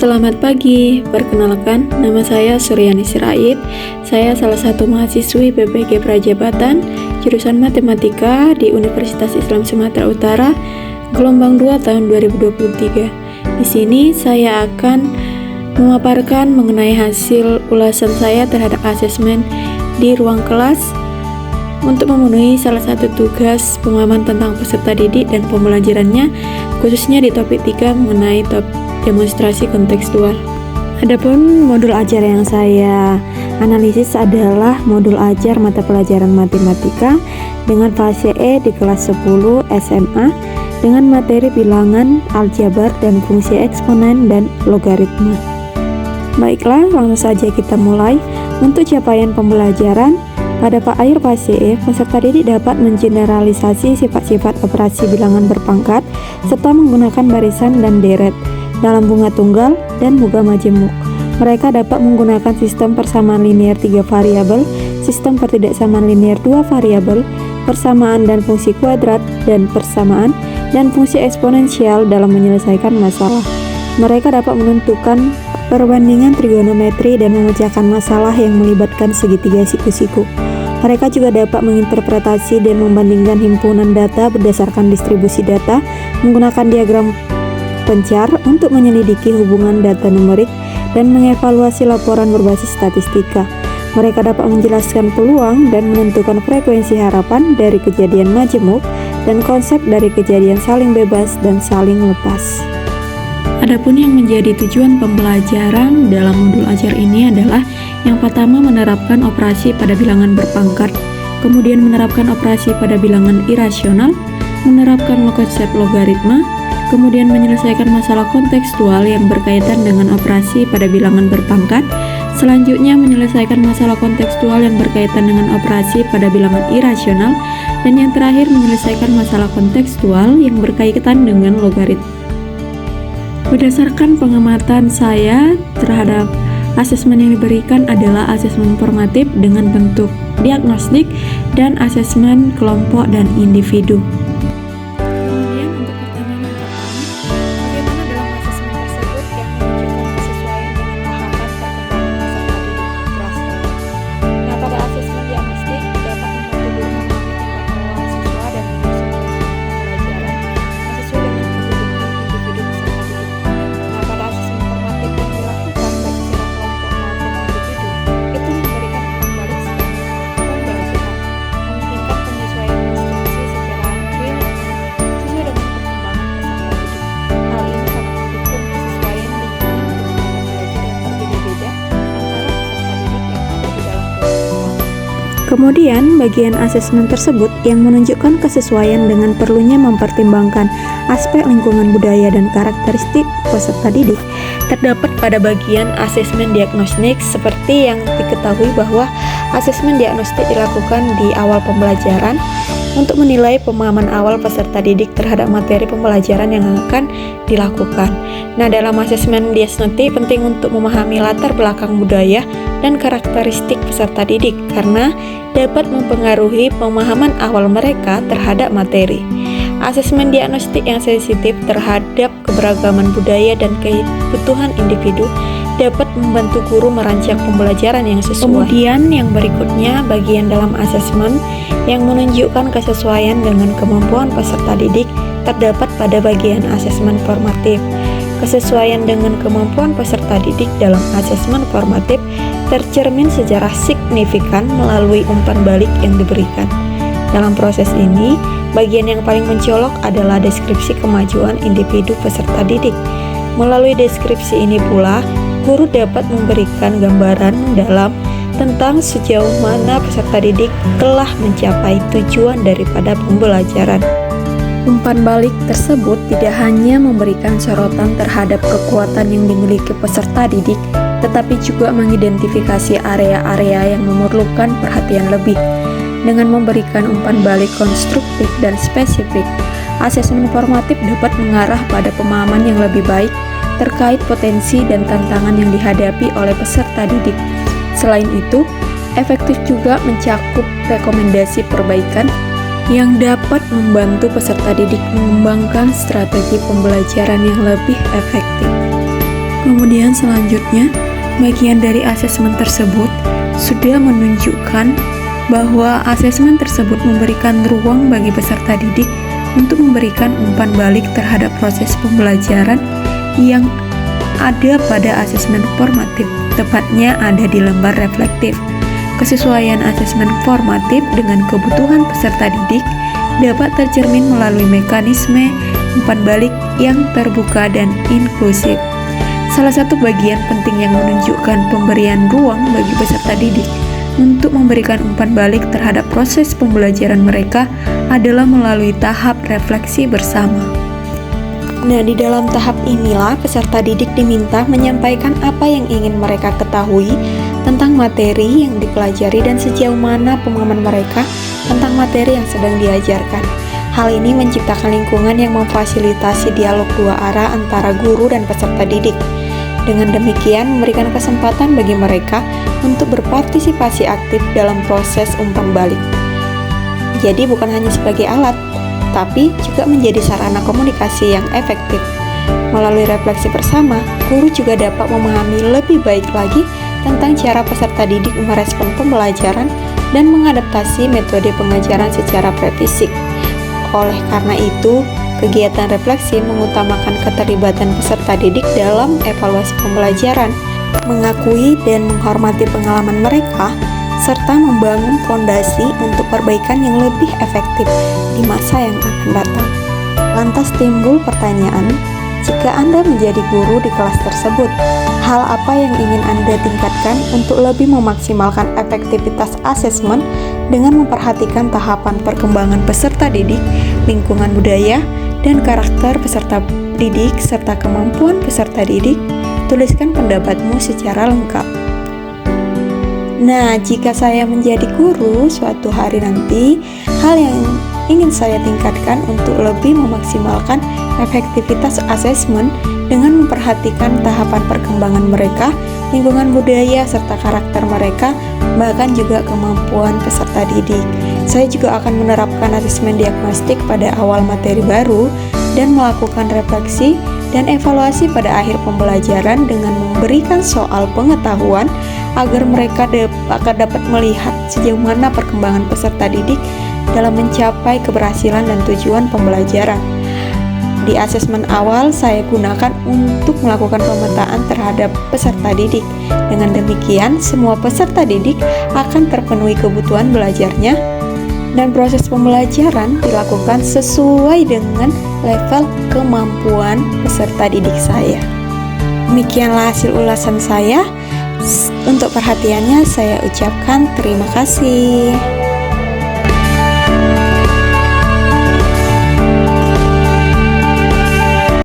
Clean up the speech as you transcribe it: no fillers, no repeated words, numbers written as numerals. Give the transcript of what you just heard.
Selamat pagi, perkenalkan nama saya Suryani Sirait. Saya salah satu mahasiswi PPG Prajabatan, jurusan Matematika di Universitas Islam Sumatera Utara, gelombang 2 tahun 2023. Di sini saya akan memaparkan mengenai hasil ulasan saya terhadap asesmen di ruang kelas untuk memenuhi salah satu tugas pemahaman tentang peserta didik dan pembelajarannya, khususnya di topik 3 mengenai demonstrasi kontekstual. Adapun modul ajar yang saya analisis adalah modul ajar mata pelajaran matematika dengan fase E di kelas 10 SMA dengan materi bilangan, aljabar, dan fungsi eksponen dan logaritma. Baiklah, langsung saja kita mulai. Untuk capaian pembelajaran, pada akhir fase E, peserta didik dapat mengeneralisasi sifat-sifat operasi bilangan berpangkat serta menggunakan barisan dan deret dalam bunga tunggal dan bunga majemuk. Mereka dapat menggunakan sistem persamaan linear 3 variabel, sistem pertidaksamaan linear 2 variabel, persamaan dan fungsi kuadrat, dan persamaan dan fungsi eksponensial dalam menyelesaikan masalah. Mereka dapat menentukan perbandingan trigonometri dan memecahkan masalah yang melibatkan segitiga siku-siku. Mereka juga dapat menginterpretasi dan membandingkan himpunan data berdasarkan distribusi data, menggunakan diagram pencar untuk menyelidiki hubungan data numerik dan mengevaluasi laporan berbasis statistika. Mereka dapat menjelaskan peluang dan menentukan frekuensi harapan dari kejadian majemuk dan konsep dari kejadian saling bebas dan saling lepas. Adapun yang menjadi tujuan pembelajaran dalam modul ajar ini adalah yang pertama menerapkan operasi pada bilangan berpangkat, kemudian menerapkan operasi pada bilangan irasional, menerapkan konsep logaritma, kemudian menyelesaikan masalah kontekstual yang berkaitan dengan operasi pada bilangan berpangkat, selanjutnya menyelesaikan masalah kontekstual yang berkaitan dengan operasi pada bilangan irasional, dan yang terakhir menyelesaikan masalah kontekstual yang berkaitan dengan logaritma. Berdasarkan pengamatan saya terhadap asesmen yang diberikan adalah asesmen formatif dengan bentuk diagnostik dan asesmen kelompok dan individu. Kemudian, bagian asesmen tersebut yang menunjukkan kesesuaian dengan perlunya mempertimbangkan aspek lingkungan budaya dan karakteristik peserta didik terdapat pada bagian asesmen diagnostik, seperti yang diketahui bahwa asesmen diagnostik dilakukan di awal pembelajaran untuk menilai pemahaman awal peserta didik terhadap materi pembelajaran yang akan dilakukan. Nah, dalam asesmen diagnostik penting untuk memahami latar belakang budaya dan karakteristik peserta didik karena dapat mempengaruhi pemahaman awal mereka terhadap materi. Asesmen diagnostik yang sensitif terhadap keberagaman budaya dan kebutuhan individu dapat membantu guru merancang pembelajaran yang sesuai. Kemudian yang berikutnya bagian dalam asesmen yang menunjukkan kesesuaian dengan kemampuan peserta didik terdapat pada bagian asesmen formatif. Kesesuaian dengan kemampuan peserta didik dalam asesmen formatif tercermin secara signifikan melalui umpan balik yang diberikan. Dalam proses ini, bagian yang paling mencolok adalah deskripsi kemajuan individu peserta didik. Melalui deskripsi ini pula, guru dapat memberikan gambaran mendalam tentang sejauh mana peserta didik telah mencapai tujuan daripada pembelajaran. Umpan balik tersebut tidak hanya memberikan sorotan terhadap kekuatan yang dimiliki peserta didik, tetapi juga mengidentifikasi area-area yang memerlukan perhatian lebih. Dengan memberikan umpan balik konstruktif dan spesifik, asesmen formatif dapat mengarah pada pemahaman yang lebih baik terkait potensi dan tantangan yang dihadapi oleh peserta didik. Selain itu, efektif juga mencakup rekomendasi perbaikan yang dapat membantu peserta didik mengembangkan strategi pembelajaran yang lebih efektif. Kemudian Kemudian selanjutnya, bagian dari asesmen tersebut sudah menunjukkan bahwa asesmen tersebut memberikan ruang bagi peserta didik untuk memberikan umpan balik terhadap proses pembelajaran yang ada pada asesmen formatif, tepatnya ada di lembar reflektif. Kesesuaian asesmen formatif dengan kebutuhan peserta didik dapat tercermin melalui mekanisme umpan balik yang terbuka dan inklusif. Salah satu bagian penting yang menunjukkan pemberian ruang bagi peserta didik untuk memberikan umpan balik terhadap proses pembelajaran mereka adalah melalui tahap refleksi bersama. Nah, di dalam tahap inilah peserta didik diminta menyampaikan apa yang ingin mereka ketahui tentang materi yang dipelajari dan sejauh mana pemahaman mereka tentang materi yang sedang diajarkan. Hal ini menciptakan lingkungan yang memfasilitasi dialog dua arah antara guru dan peserta didik. Dengan demikian, memberikan kesempatan bagi mereka untuk berpartisipasi aktif dalam proses umpan balik. Jadi bukan hanya sebagai alat, tapi juga menjadi sarana komunikasi yang efektif. Melalui refleksi bersama, guru juga dapat memahami lebih baik lagi tentang cara peserta didik merespon pembelajaran dan mengadaptasi metode pengajaran secara prefisik. Oleh karena itu, kegiatan refleksi mengutamakan keterlibatan peserta didik dalam evaluasi pembelajaran, mengakui dan menghormati pengalaman mereka, serta membangun fondasi untuk perbaikan yang lebih efektif di masa yang akan datang. Lantas timbul pertanyaan, jika Anda menjadi guru di kelas tersebut, hal apa yang ingin Anda tingkatkan untuk lebih memaksimalkan efektivitas asesmen dengan memperhatikan tahapan perkembangan peserta didik, lingkungan budaya, dan karakter peserta didik serta kemampuan peserta didik? Tuliskan pendapatmu secara lengkap. Nah, jika saya menjadi guru suatu hari nanti, hal yang ingin saya tingkatkan untuk lebih memaksimalkan efektivitas asesmen dengan memperhatikan tahapan perkembangan mereka, lingkungan budaya, serta karakter mereka, bahkan juga kemampuan peserta didik. Saya juga akan menerapkan asesmen diagnostik pada awal materi baru dan melakukan refleksi dan evaluasi pada akhir pembelajaran dengan memberikan soal pengetahuan agar mereka dapat melihat sejauh mana perkembangan peserta didik dalam mencapai keberhasilan dan tujuan pembelajaran. Di asesmen awal, saya gunakan untuk melakukan pemetaan terhadap peserta didik. Dengan demikian, semua peserta didik akan terpenuhi kebutuhan belajarnya dan proses pembelajaran dilakukan sesuai dengan level kemampuan peserta didik saya. Demikianlah hasil ulasan saya. Untuk perhatiannya saya ucapkan terima kasih.